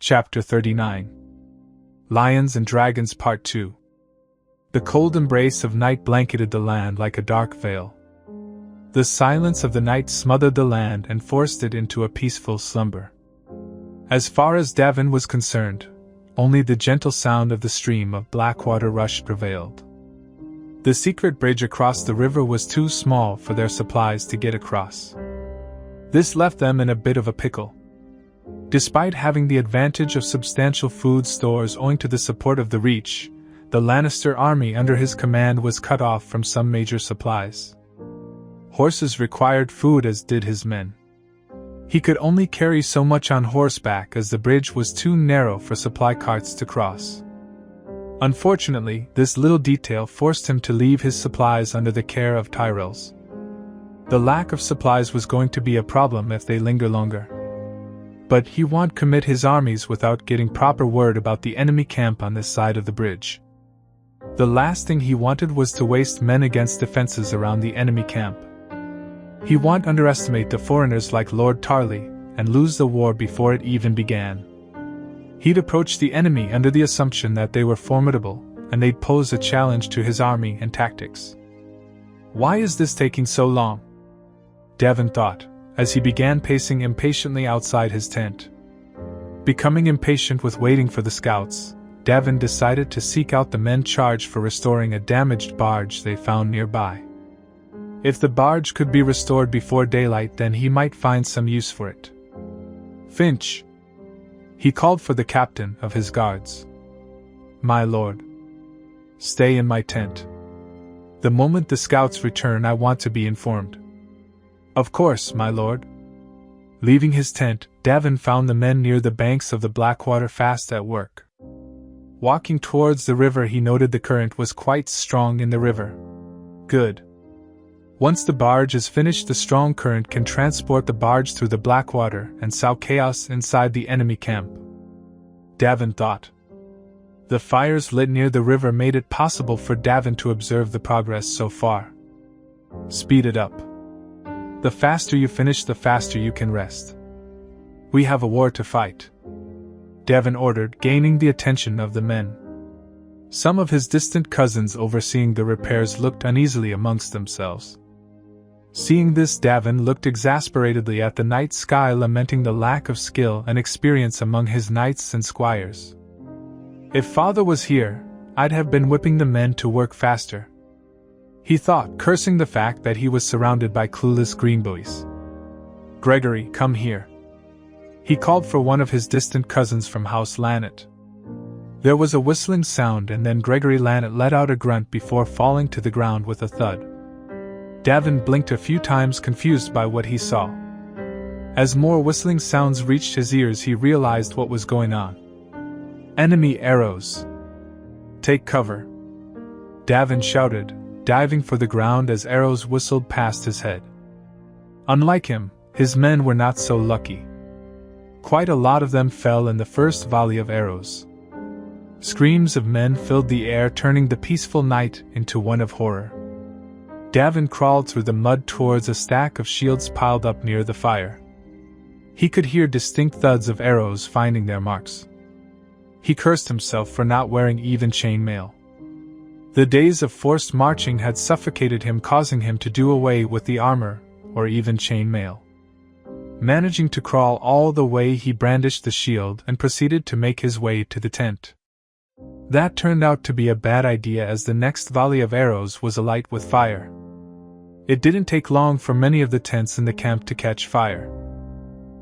Chapter 39. Lions and Dragons Part 2. The cold embrace of night blanketed the land like a dark veil. The silence of the night smothered the land and forced it into a peaceful slumber. As far as Daeron was concerned, only the gentle sound of the stream of black water rush prevailed. The secret bridge across the river was too small for their supplies to get across. This left them in a bit of a pickle. Despite having the advantage of substantial food stores owing to the support of the Reach, the Lannister army under his command was cut off from some major supplies. Horses required food as did his men. He could only carry so much on horseback as the bridge was too narrow for supply carts to cross. Unfortunately, this little detail forced him to leave his supplies under the care of Tyrells. The lack of supplies was going to be a problem if they linger longer. But he won't commit his armies without getting proper word about the enemy camp on this side of the bridge. The last thing he wanted was to waste men against defenses around the enemy camp. He won't underestimate the foreigners like Lord Tarly and lose the war before it even began. He'd approach the enemy under the assumption that they were formidable and they'd pose a challenge to his army and tactics. Why is this taking so long? Daeron thought, as he began pacing impatiently outside his tent. Becoming impatient with waiting for the scouts, Daeron decided to seek out the men charged for restoring a damaged barge they found nearby. If the barge could be restored before daylight, then he might find some use for it. Finch! He called for the captain of his guards. My lord. Stay in my tent. The moment the scouts return, I want to be informed. Of course, my lord. Leaving his tent, Daeron found the men near the banks of the Blackwater fast at work. Walking towards the river, he noted the current was quite strong in the river. Good. Once the barge is finished, the strong current can transport the barge through the Blackwater and sow chaos inside the enemy camp. Daeron thought. The fires lit near the river made it possible for Daeron to observe the progress so far. Speed it up. The faster you finish, the faster you can rest. We have a war to fight. Daeron ordered, gaining the attention of the men. Some of his distant cousins overseeing the repairs looked uneasily amongst themselves. Seeing this, Daeron looked exasperatedly at the night sky, lamenting the lack of skill and experience among his knights and squires. If father was here, I'd have been whipping the men to work faster, he thought, cursing the fact that he was surrounded by clueless greenboys. Gregory, come here. He called for one of his distant cousins from House Lannet. There was a whistling sound, and then Gregory Lannet let out a grunt before falling to the ground with a thud. Daeron blinked a few times, confused by what he saw. As more whistling sounds reached his ears, he realized what was going on. Enemy arrows! Take cover! Daeron shouted, diving for the ground as arrows whistled past his head. Unlike him, his men were not so lucky. Quite a lot of them fell in the first volley of arrows. Screams of men filled the air, turning the peaceful night into one of horror. Daeron crawled through the mud towards a stack of shields piled up near the fire. He could hear distinct thuds of arrows finding their marks. He cursed himself for not wearing even chainmail. The days of forced marching had suffocated him, causing him to do away with the armor, or even chainmail. Managing to crawl all the way, he brandished the shield and proceeded to make his way to the tent. That turned out to be a bad idea, as the next volley of arrows was alight with fire. It didn't take long for many of the tents in the camp to catch fire.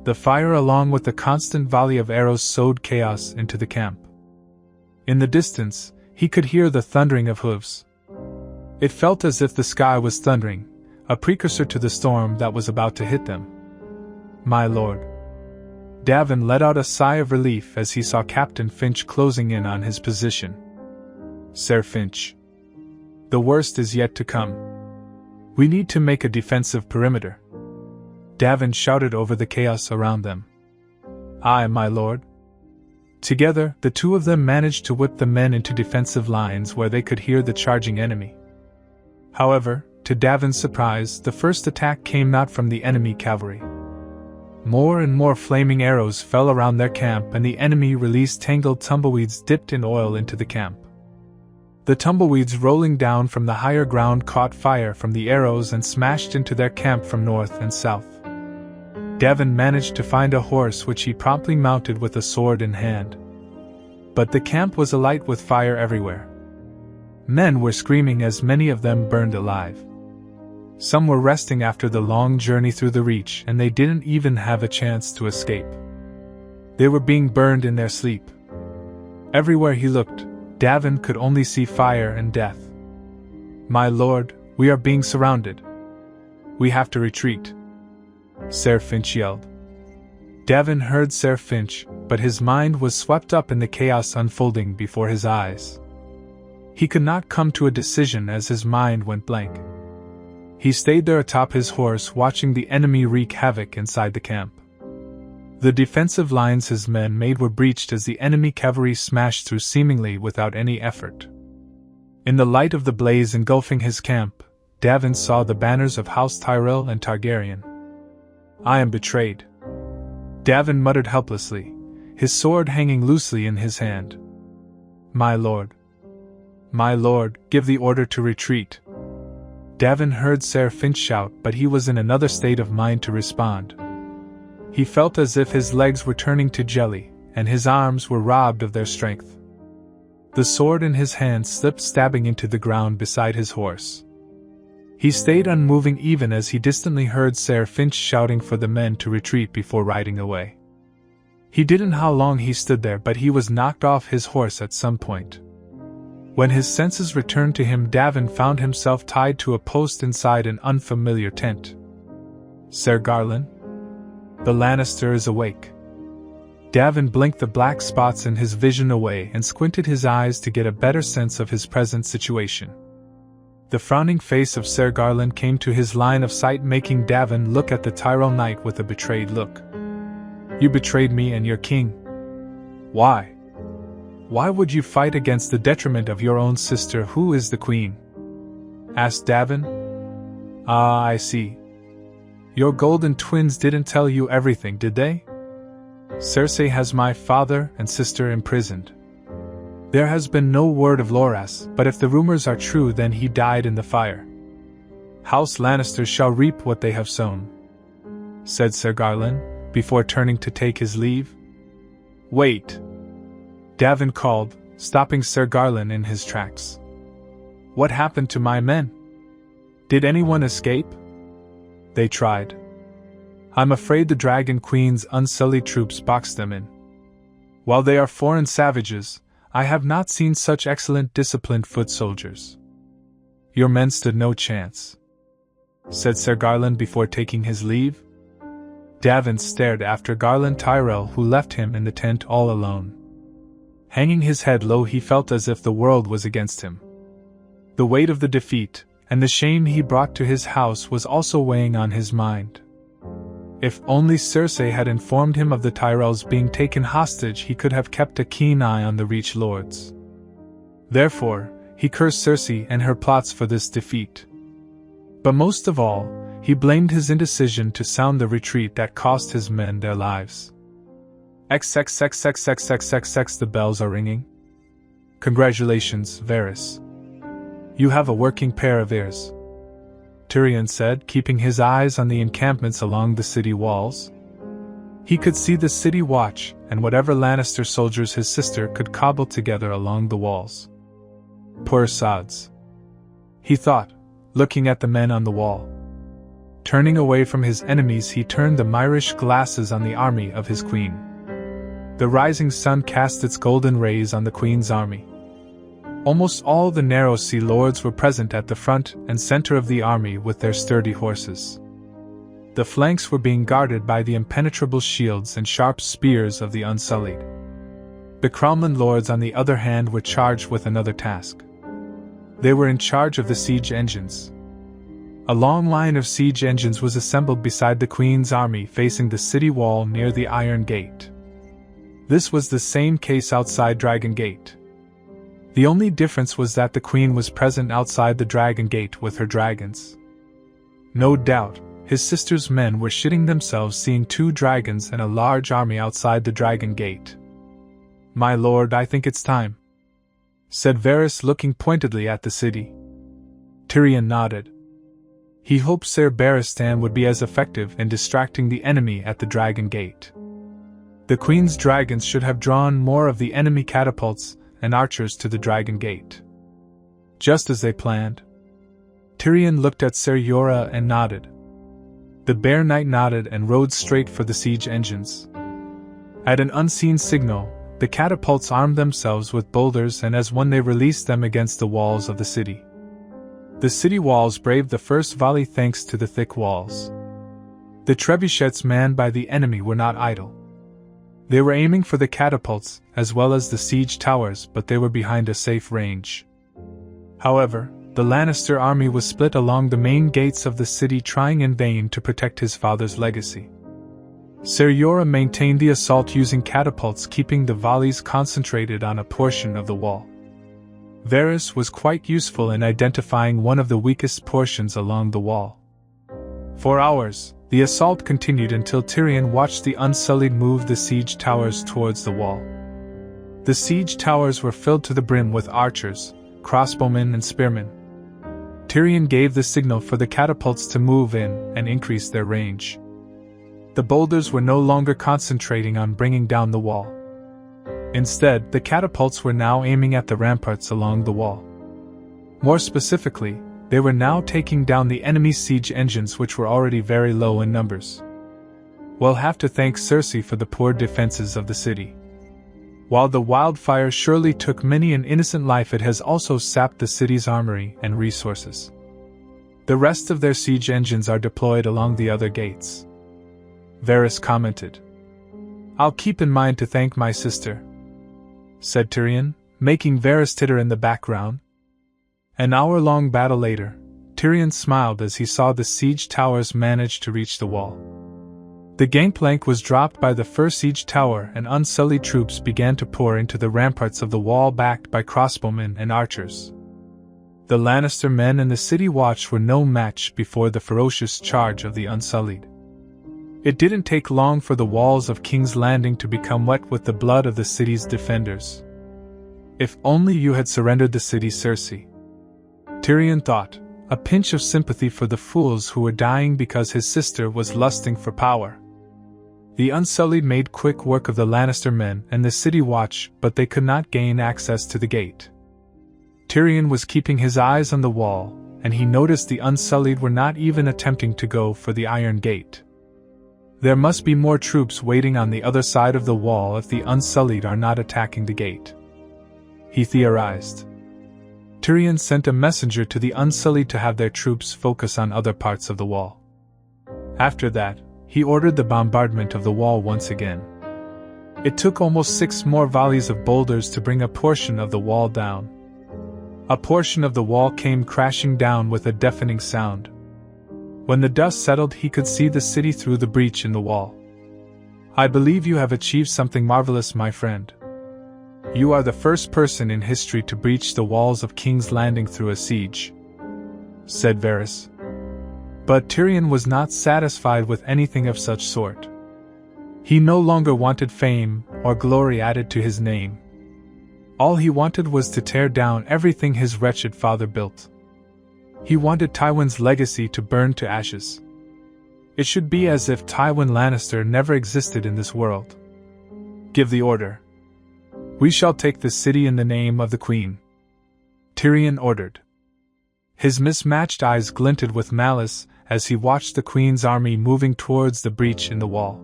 The fire, along with the constant volley of arrows, sowed chaos into the camp. In the distance, he could hear the thundering of hooves. It felt as if the sky was thundering, a precursor to the storm that was about to hit them. My lord. Daeron let out a sigh of relief as he saw Captain Finch closing in on his position. Sir Finch. The worst is yet to come. We need to make a defensive perimeter. Daeron shouted over the chaos around them. Aye, my lord. Together, the two of them managed to whip the men into defensive lines where they could hear the charging enemy. However, to Daeron's surprise, the first attack came not from the enemy cavalry. More and more flaming arrows fell around their camp, and the enemy released tangled tumbleweeds dipped in oil into the camp. The tumbleweeds rolling down from the higher ground caught fire from the arrows and smashed into their camp from north and south. Daeron managed to find a horse which he promptly mounted with a sword in hand. But the camp was alight with fire everywhere. Men were screaming as many of them burned alive. Some were resting after the long journey through the Reach, and they didn't even have a chance to escape. They were being burned in their sleep. Everywhere he looked, Daeron could only see fire and death. "My lord, we are being surrounded. We have to retreat," Sir Finch yelled. Daeron heard Sir Finch, but his mind was swept up in the chaos unfolding before his eyes. He could not come to a decision as his mind went blank. He stayed there atop his horse, watching the enemy wreak havoc inside the camp. The defensive lines his men made were breached as the enemy cavalry smashed through seemingly without any effort. In the light of the blaze engulfing his camp, Daeron saw the banners of House Tyrell and Targaryen. "I am betrayed," Daeron muttered helplessly, his sword hanging loosely in his hand. My lord, give the order to retreat." Daeron heard Sir Finch shout, but he was in another state of mind to respond. He felt as if his legs were turning to jelly, and his arms were robbed of their strength. The sword in his hand slipped, stabbing into the ground beside his horse. He stayed unmoving even as he distantly heard Sir Finch shouting for the men to retreat before riding away. He didn't know how long he stood there, but he was knocked off his horse at some point. When his senses returned to him, Daeron found himself tied to a post inside an unfamiliar tent. "Sir Garland? The Lannister is awake." Daeron blinked the black spots in his vision away and squinted his eyes to get a better sense of his present situation. The frowning face of Sir Garland came to his line of sight, making Daeron look at the Tyrell knight with a betrayed look. "You betrayed me and your king. Why? Why would you fight against the detriment of your own sister, who is the queen?" asked Daeron. "Ah, I see. Your golden twins didn't tell you everything, did they? Cersei has my father and sister imprisoned. There has been no word of Loras, but if the rumors are true, then he died in the fire. House Lannister shall reap what they have sown," said Sir Garland, before turning to take his leave. "Wait," Daeron called, stopping Sir Garland in his tracks. "What happened to my men? Did anyone escape?" "They tried. I'm afraid the Dragon Queen's unsullied troops boxed them in. While they are foreign savages, I have not seen such excellent disciplined foot soldiers. Your men stood no chance," said Sir Garland before taking his leave. Daeron stared after Garland Tyrell, who left him in the tent all alone. Hanging his head low, he felt as if the world was against him. The weight of the defeat, and the shame he brought to his house, was also weighing on his mind. If only Cersei had informed him of the Tyrells being taken hostage, he could have kept a keen eye on the Reach Lords. Therefore, he cursed Cersei and her plots for this defeat. But most of all, he blamed his indecision to sound the retreat that cost his men their lives. XXXXXXXX, the bells are ringing. Congratulations, Varys. You have a working pair of ears, Tyrion said, keeping his eyes on the encampments along the city walls. He could see the city watch and whatever Lannister soldiers his sister could cobble together along the walls. Poor sods, he thought, looking at the men on the wall. Turning away from his enemies, he turned the mirish glasses on the army of his queen. The rising sun cast its golden rays on the queen's army. Almost all the Narrow Sea lords were present at the front and center of the army with their sturdy horses. The flanks were being guarded by the impenetrable shields and sharp spears of the Unsullied. The Cromlin lords, on the other hand, were charged with another task. They were in charge of the siege engines. A long line of siege engines was assembled beside the Queen's army facing the city wall near the Iron Gate. This was the same case outside Dragon Gate. The only difference was that the Queen was present outside the Dragon Gate with her dragons. No doubt, his sister's men were shitting themselves seeing 2 dragons and a large army outside the dragon gate. "My lord, I think it's time," said Varys, looking pointedly at the city. Tyrion nodded. He hoped Ser Barristan would be as effective in distracting the enemy at the dragon gate. The Queen's dragons should have drawn more of the enemy catapults and archers to the dragon gate. Just as they planned. Tyrion looked at Ser Jorah and nodded. The Bear Knight nodded and rode straight for the siege engines. At an unseen signal, the catapults armed themselves with boulders, and as one they released them against the walls of the city. The city walls braved the first volley thanks to the thick walls. The trebuchets manned by the enemy were not idle. They were aiming for the catapults, as well as the siege towers, but they were behind a safe range. However, the Lannister army was split along the main gates of the city, trying in vain to protect his father's legacy. Ser Jorah maintained the assault using catapults, keeping the volleys concentrated on a portion of the wall. Varys was quite useful in identifying one of the weakest portions along the wall. For hours, the assault continued until Tyrion watched the Unsullied move the siege towers towards the wall. The siege towers were filled to the brim with archers, crossbowmen and spearmen. Tyrion gave the signal for the catapults to move in and increase their range. The boulders were no longer concentrating on bringing down the wall. Instead, the catapults were now aiming at the ramparts along the wall. More specifically, they were now taking down the enemy siege engines, which were already very low in numbers. We'll have to thank Cersei for the poor defenses of the city. While the wildfire surely took many an innocent life, it has also sapped the city's armory and resources. The rest of their siege engines are deployed along the other gates. Varys commented. "I'll keep in mind to thank my sister," said Tyrion, making Varys titter in the background. An hour-long battle later, Tyrion smiled as he saw the siege towers manage to reach the wall. The gangplank was dropped by the first siege tower, and Unsullied troops began to pour into the ramparts of the wall, backed by crossbowmen and archers. The Lannister men and the city watch were no match before the ferocious charge of the Unsullied. It didn't take long for the walls of King's Landing to become wet with the blood of the city's defenders. If only you had surrendered the city, Cersei, Tyrion thought, a pinch of sympathy for the fools who were dying because his sister was lusting for power. The Unsullied made quick work of the Lannister men and the city watch, but they could not gain access to the gate. Tyrion was keeping his eyes on the wall, and he noticed the Unsullied were not even attempting to go for the Iron Gate. There must be more troops waiting on the other side of the wall if the Unsullied are not attacking the gate, he theorized. Tyrion sent a messenger to the Unsullied to have their troops focus on other parts of the wall. After that, he ordered the bombardment of the wall once again. It took almost 6 more volleys of boulders to bring a portion of the wall down. A portion of the wall came crashing down with a deafening sound. When the dust settled, he could see the city through the breach in the wall. "I believe you have achieved something marvelous, my friend. You are the first person in history to breach the walls of King's Landing through a siege," said Varys. But Tyrion was not satisfied with anything of such sort. He no longer wanted fame or glory added to his name. All he wanted was to tear down everything his wretched father built. He wanted Tywin's legacy to burn to ashes. It should be as if Tywin Lannister never existed in this world. "Give the order. We shall take the city in the name of the Queen," Tyrion ordered. His mismatched eyes glinted with malice as he watched the Queen's army moving towards the breach in the wall.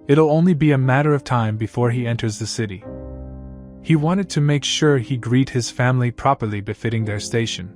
It'll only be a matter of time before he enters the city. He wanted to make sure he greet his family properly, befitting their station.